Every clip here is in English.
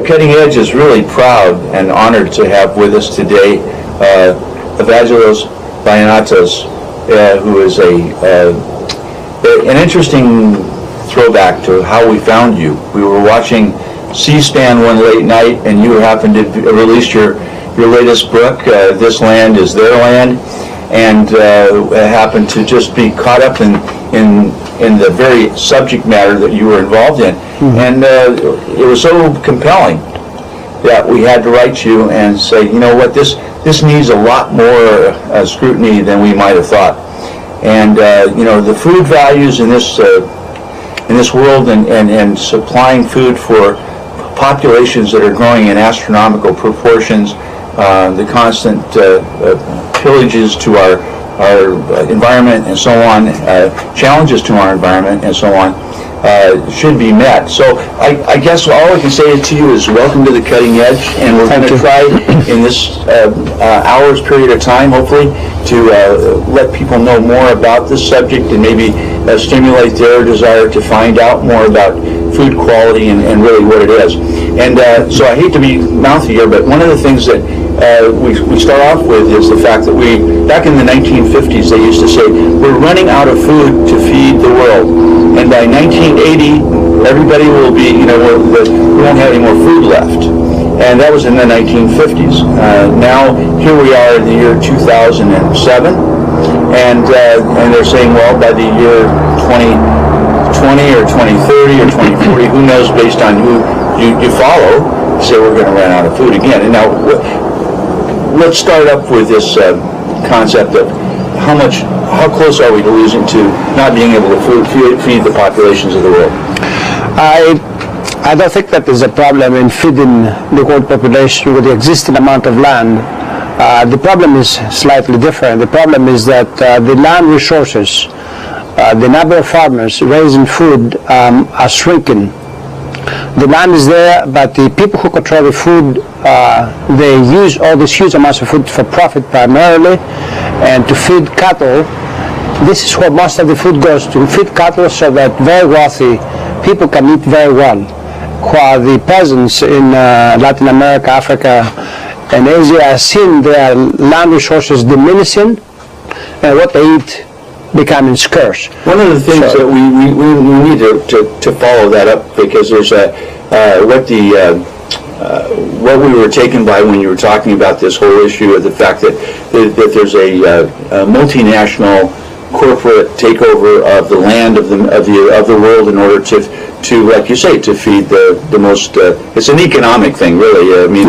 Cutting Edge is really proud and honored to have with us today Evaggelos Vallianatos, who is an interesting throwback to how we found you. We were watching C-SPAN one late night, and you happened to release your latest book, This Land is Their Land, and happened to just be caught up in the very subject matter that you were involved in. Mm-hmm. And it was so compelling that we had to write you and say, you know what, this needs a lot more scrutiny than we might have thought. And the food values in this world and supplying food for populations that are growing in astronomical proportions, the constant pillages to our environment and so on, challenges to our environment and so on, should be met. So I guess all I can say to you is welcome to the Cutting Edge, and we're going to try in this hour's period of time, hopefully, to let people know more about this subject and maybe stimulate their desire to find out more about food quality and really what it is. And so I hate to be mouthy here, but one of the things that we start off with is the fact that back in the 1950s, they used to say, we're running out of food to feed the world. And by 1980, everybody will be, we won't have any more food left. And that was in the 1950s. Now, here we are in the year 2007, and they're saying, well, by the year 2020 or 2030 or 2040, who knows, based on who you follow, say we're going to run out of food again. And now, let's start up with this concept of how close are we to losing to not being able to feed the populations of the world? I don't think that there's a problem in feeding the world population with the existing amount of land. The problem is slightly different. The problem is that the land resources, the number of farmers raising food are shrinking. The land is there, but the people who control the food, they use all these huge amounts of food for profit primarily, and to feed cattle. This is where most of the food goes, to feed cattle so that very wealthy people can eat very well, while the peasants in Latin America, Africa, and Asia are seeing their land resources diminishing and what they eat becoming scarce. One of the things that we need to follow that up, because there's what we were taken by when you were talking about this whole issue of the fact that there's a multinational corporate takeover of the land of the world in order to like you say, to feed the most. It's an economic thing, really. I mean,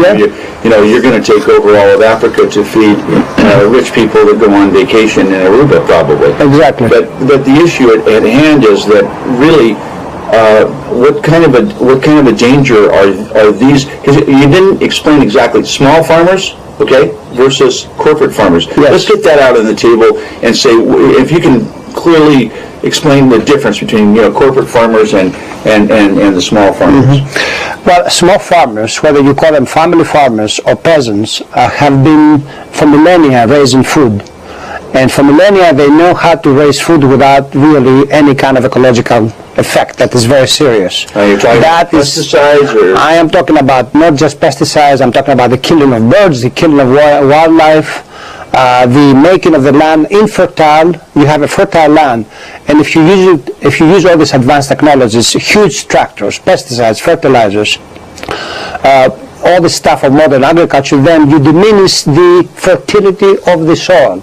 you're going to take over all of Africa to feed rich people that go on vacation in Aruba, probably. Exactly. But the issue at hand is that really, what kind of a danger are these? Because you didn't explain exactly. Small farmers, okay, versus corporate farmers. Yes. Let's get that out on the table and say, if you can clearly explain the difference between corporate farmers and the small farmers. Mm-hmm. Well, small farmers, whether you call them family farmers or peasants, have been for millennia raising food. And for millennia, they know how to raise food without really any kind of ecological effect that is very serious. Are you talking about pesticides? I am talking about not just pesticides. I'm talking about the killing of birds, the killing of wildlife, the making of the land infertile. You have a fertile land, and if you use all these advanced technologies, huge tractors, pesticides, fertilizers, all the stuff of modern agriculture, then you diminish the fertility of the soil.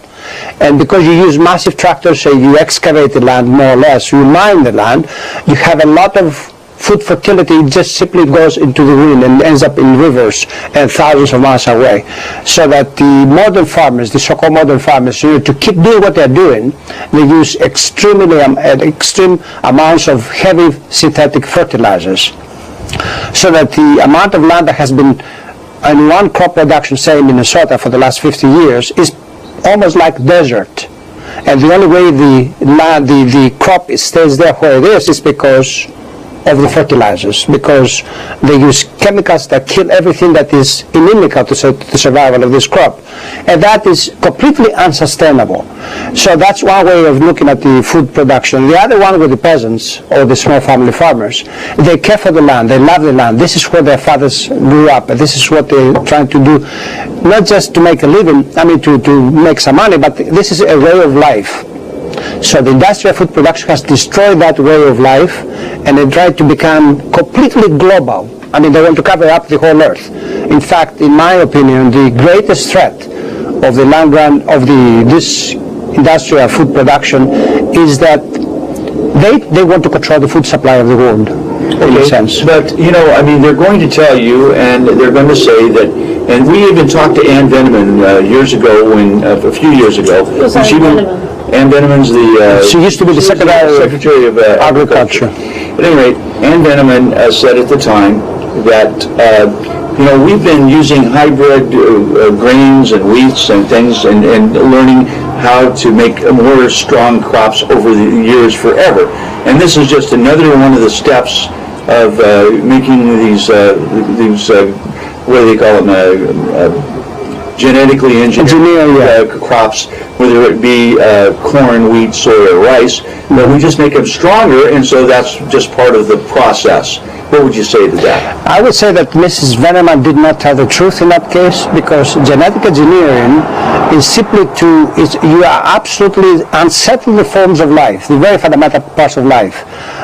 And because you use massive tractors, so you excavate the land more or less, you mine the land, you have a lot of food fertility. It just simply goes into the wind and ends up in rivers and thousands of miles away. So that the modern farmers, the so-called modern farmers, to keep doing what they're doing, they use extreme amounts of heavy synthetic fertilizers. So that the amount of land that has been in one crop production, say in Minnesota, for the last 50 years, is almost like desert. And the only way the crop stays there where it is because of the fertilizers, because they use chemicals that kill everything that is inimical to the survival of this crop. And that is completely unsustainable. So that's one way of looking at the food production. The other one with the peasants or the small family farmers. They care for the land, they love the land. This is where their fathers grew up, and this is what they're trying to do, not just to make a living, to make some money, but this is a way of life. So the industrial food production has destroyed that way of life, and they try to become completely global. They want to cover up the whole earth. In fact, in my opinion, the greatest threat of the long run of this industrial food production is that they want to control the food supply of the world. In a sense. But, they're going to tell you, and they're going to say that, and we even talked to Ann Veneman years ago, a few years ago. Who's Ann Veneman? Ann Veneman's she used to be the Secretary of Agriculture. At any rate, Ann Veneman said at the time that, we've been using hybrid grains and wheats and things and learning how to make more strong crops over the years forever. And this is just another one of the steps of making these what do they call them, genetically engineered crops, whether it be corn, wheat, soy, or rice, but we just make them stronger, and so that's just part of the process. What would you say to that? I would say that Mrs. Veneman did not tell the truth in that case, because genetic engineering is simply you are absolutely unsettling the forms of life, the very fundamental parts of life.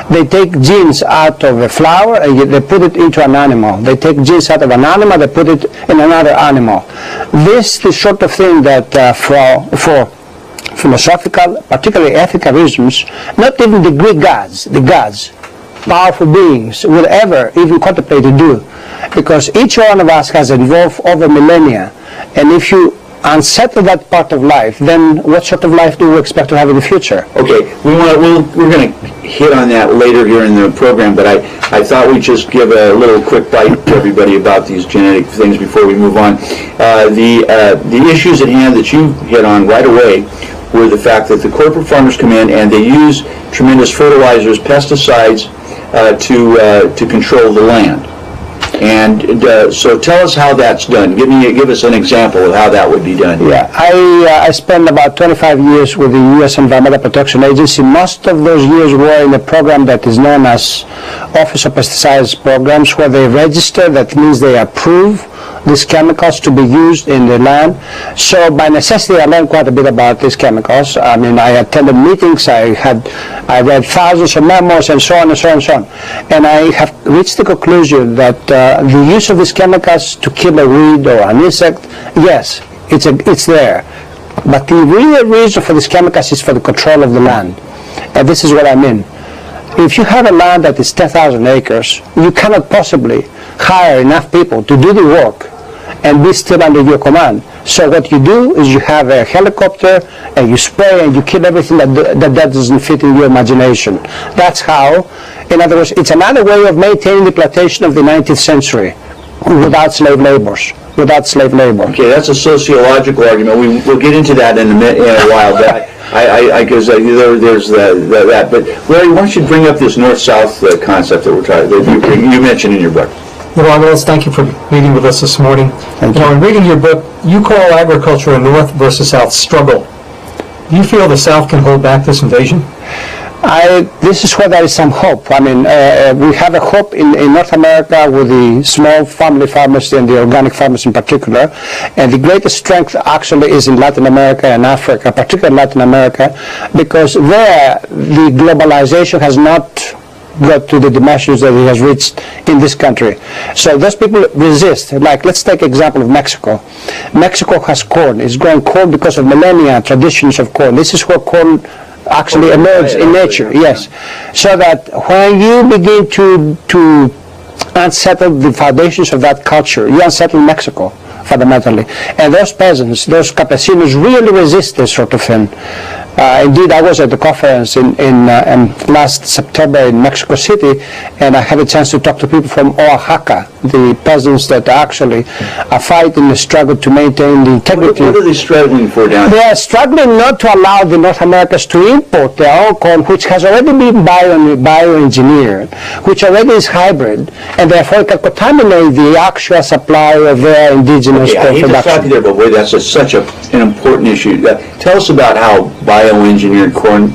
They take genes out of a flower and they put it into an animal. They take genes out of an animal, they put it in another animal. This is the sort of thing that for philosophical, particularly ethical reasons, not even the Greek gods, powerful beings, will ever even contemplate to do. Because each one of us has evolved over millennia. And if you unsettle that part of life, then what sort of life do we expect to have in the future? Okay, we're going to hit on that later here in the program, but I thought we'd just give a little quick bite to everybody about these genetic things before we move on. The issues at hand that you hit on right away were the fact that the corporate farmers come in and they use tremendous fertilizers, pesticides, to control the land. And so tell us how that's done. Give us an example of how that would be done. Yeah, I spent about 25 years with the U.S. Environmental Protection Agency. Most of those years were in a program that is known as Office of Pesticides programs, where they register. That means they approve these chemicals to be used in the land. So by necessity, I learned quite a bit about these chemicals. I attended meetings, I read thousands of memos, and so on and so on and so on. And I have reached the conclusion that the use of these chemicals to kill a weed or an insect, yes, it's there. But the real reason for these chemicals is for the control of the land. And this is what I mean. If you have a land that is 10,000 acres, you cannot possibly hire enough people to do the work and be still under your command. So what you do is you have a helicopter and you spray and you kill everything that doesn't fit in your imagination. That's how, in other words, it's another way of maintaining the plantation of the 19th century without slave labor. Okay, that's a sociological argument. We'll get into that in a while, but because there's that. But Larry, why don't you bring up this north-south concept that you mentioned in your book? Evaggelos, thank you for meeting with us this morning. In reading your book, you call agriculture a North versus South struggle. Do you feel the South can hold back this invasion? This is where there is some hope. We have a hope in North America with the small family farmers and the organic farmers in particular. And the greatest strength actually is in Latin America and Africa, particularly Latin America, because there the globalization has not got to the dimensions that it has reached in this country. So those people resist. Like, let's take example of Mexico. Mexico has corn. It's growing corn because of millennia traditions of corn. This is where corn actually emerged in nature. Yes. So that when you begin to unsettle the foundations of that culture, you unsettle Mexico fundamentally. And those peasants, those campesinos really resist this sort of thing. Indeed, I was at the conference in last September in Mexico City, and I had a chance to talk to people from Oaxaca, the peasants that actually are fighting the struggle to maintain the integrity. What are they struggling for down They there? are struggling not to allow the North Americans to import their own corn, which has already been bioengineered, which already is hybrid, and therefore it can contaminate the actual supply of their indigenous Okay, I corn hate to stop you production. there, but boy, that's such an important issue. Tell us about how bioengineered corn,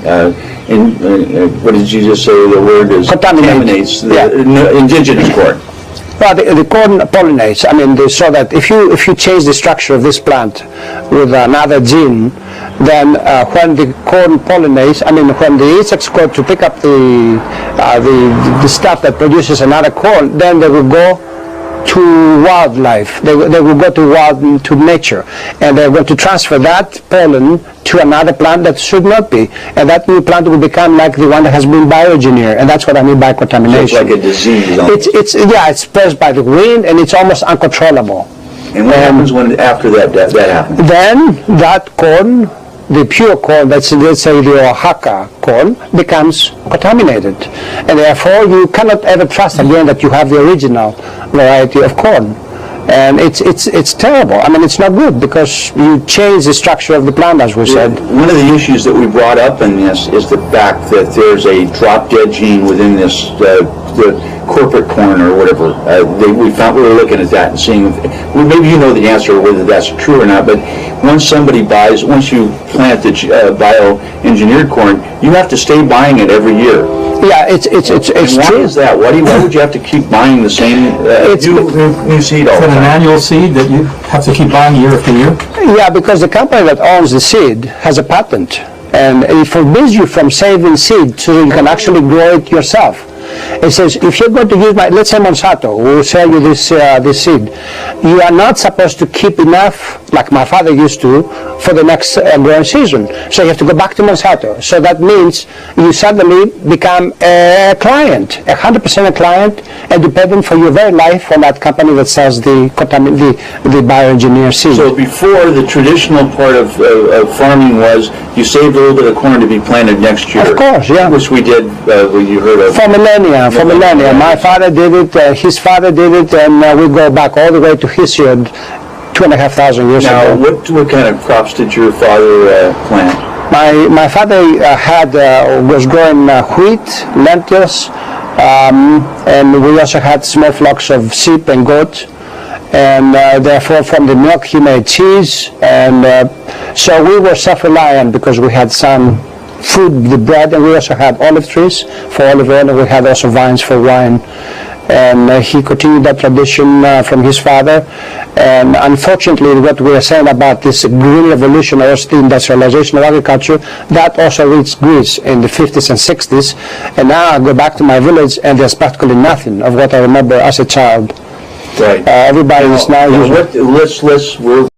what did you just say the word is? Contaminates the indigenous corn. Well, the corn pollinates. I mean, so that if you change the structure of this plant with another gene, then when the corn pollinates, I mean, when the insects go to pick up the stuff that produces another corn, then they will go to wildlife. They will go to nature, and they're going to transfer that pollen to another plant that should not be, and that new plant will become like the one that has been bioengineered, and that's what I mean by contamination. So it's like a disease. It's spread by the wind, and it's almost uncontrollable. And what happens when after that happens? Then that corn, the pure corn, let's say the Oaxaca corn, becomes contaminated, and therefore you cannot ever trust again that you have the original variety of corn. And it's terrible. I mean, it's not good because you change the structure of the plant, as we said. One of the issues that we brought up in this is the fact that there's a drop-dead gene within this, the corporate corn or whatever. We were looking at that and seeing, maybe you know the answer whether that's true or not, but once you plant the bioengineered corn, you have to stay buying it every year. Yeah, it's Why true. is that? Why would you have to keep buying the same new seed all Is the that an time? annual seed that you have to keep buying year after year? Yeah, because the company that owns the seed has a patent, and it forbids you from saving seed so you can actually grow it yourself. It says, if you're going to use let's say Monsanto will sell you this seed, you are not supposed to keep enough, like my father used to, for the next growing season. So you have to go back to Monsanto. So that means you suddenly become a client, 100% a client, and dependent for your very life on that company that sells the bioengineered seed. So before, the traditional part of farming was you saved a little bit of corn to be planted next year. Of course, yeah. Which we did, you heard of. For millennia. My father did it, his father did it, and we go back all the way to his year, 2,500 years Now, ago. what kind of crops did your father plant? My father was growing wheat, lentils, and we also had small flocks of sheep and goat, and therefore from the milk he made cheese, and so we were self-reliant because we had some food, the bread, and we also had olive trees for olive oil, and we had also vines for wine. And he continued that tradition from his father. And unfortunately, what we are saying about this green revolution or the industrialization of agriculture, that also reached Greece in the 50s and 60s. And now I go back to my village, and there's practically nothing of what I remember as a child. Right. Everybody is now using. We're